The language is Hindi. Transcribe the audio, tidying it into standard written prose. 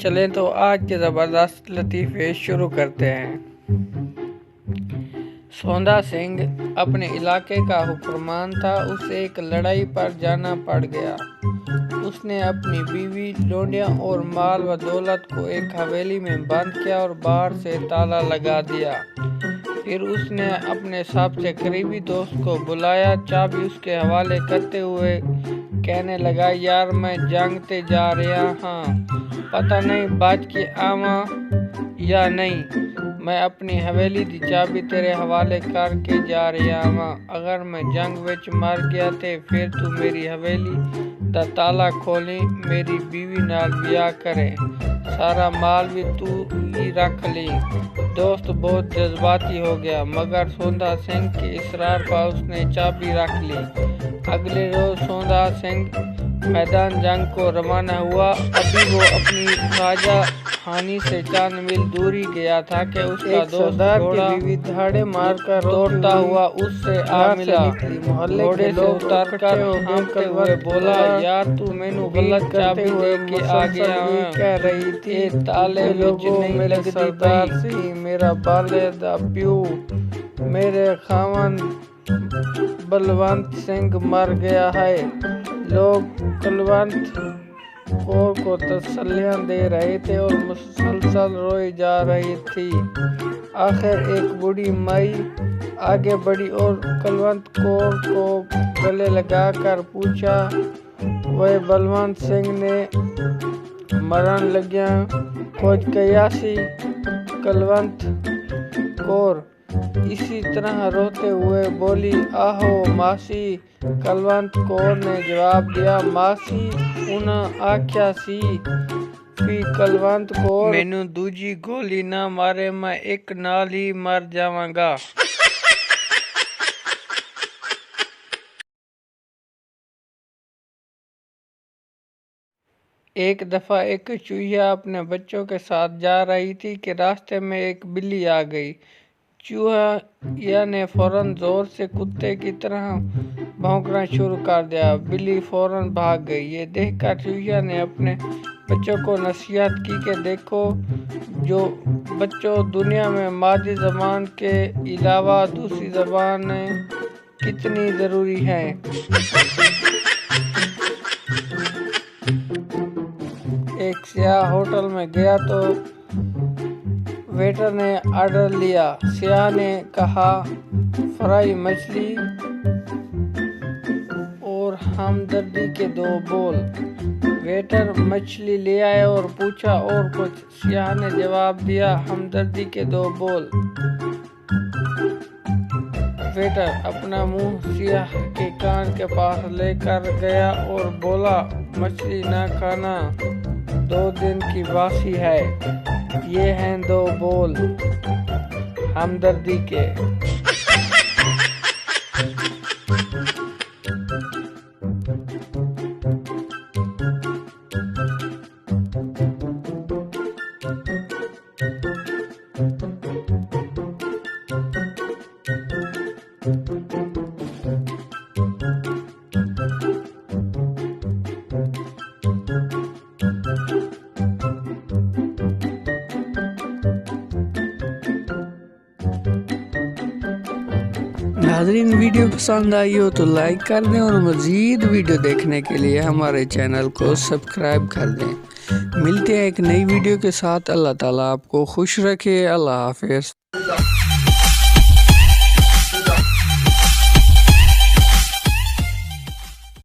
चलें तो आज के ज़बरदस्त लतीफ़े शुरू करते हैं। सौंदा सिंह अपने इलाके का हुक्मरान था। उसे एक लड़ाई पर जाना पड़ गया। उसने अपनी बीवी, लोंडियां और माल व दौलत को एक हवेली में बंद किया और बाहर से ताला लगा दिया। फिर उसने अपने सबसे करीबी दोस्त को बुलाया, चाबी उसके हवाले करते हुए कहने लगा, यार मैं जंग ते जा रहा हाँ, पता नहीं बच के आवा या नहीं। मैं अपनी हवेली दी चाबी तेरे हवाले करके जा रहा हाँ। अगर मैं जंग विच मर गया ते फिर तू मेरी हवेली दा ताला खोली, मेरी बीवी नाल ब्याह करे, सारा माल भी तू ही रख ली। दोस्त बहुत जज्बाती हो गया, मगर सौंदा सिंह के इसरार पर उसने चाबी रख ली। अगले रोज सौंदा सिंह मैदान जंग को रवाना हुआ। अभी वो अपनी राजा हानि से चंद मील दूरी गया था कि उसका दोस्त घोड़ा बीवी धाड़े मारकर दौड़ता हुआ उससे आ मिला। घोड़े से उतरकर हाँफते हुए बोला, यार तू मैनू गलत चाबी दे के आ गया है। कह रही थी ताले विच नहीं लगदी पई, मेरा बाले दा प्यू मेरे खावन बलवंत सिंह मर गया है। लोग कुलवंत कौर को तसल्लियां दे रहे थे और मुसलसल रोई जा रही थी। आखिर एक बूढ़ी माई आगे बढ़ी और कुलवंत कौर को गले लगाकर पूछा, वह बलवंत सिंह ने मरण लग्या खोज कयासी। कुलवंत कौर इसी तरह रोते हुए बोली, आहो मासी। कुलवंत कौर ने जवाब दिया, मासी उन्हें आख्या सी भी कुलवंत कौर मैनू दूजी गोली ना मारे, मैं एक नाल ही मर जावांगा। एक दफा एक चूहिया अपने बच्चों के साथ जा रही थी कि रास्ते में एक बिल्ली आ गई। चूहिया ने फौरन जोर से कुत्ते की तरह भौंकना शुरू कर दिया। बिल्ली फौरन भाग गई। ये देखकर चूहिया ने अपने बच्चों को नसीहत की कि देखो जो बच्चों, दुनिया में मादी ज़बान के अलावा दूसरी ज़बानें कितनी ज़रूरी हैं। एक सियाह होटल में गया तो वेटर ने ऑर्डर लिया। सियाह ने कहा, फ्राई मछली और हमदर्दी के 2 बोल। वेटर मछली ले आया और पूछा, और कुछ? सियाह ने जवाब दिया, हमदर्दी के 2 बोल। वेटर अपना मुंह सियाह के कान के पास लेकर गया और बोला, मछली ना खाना, 2 दिन की बासी है। ये हैं 2 बोल हमदर्दी के। नाज़रीन, वीडियो पसंद आई हो तो लाइक कर दें और मज़ीद वीडियो देखने के लिए हमारे चैनल को सब्सक्राइब कर दें। मिलते हैं एक नई वीडियो के साथ। अल्लाह ताला आपको खुश रखे। अल्लाह हाफ़िज़।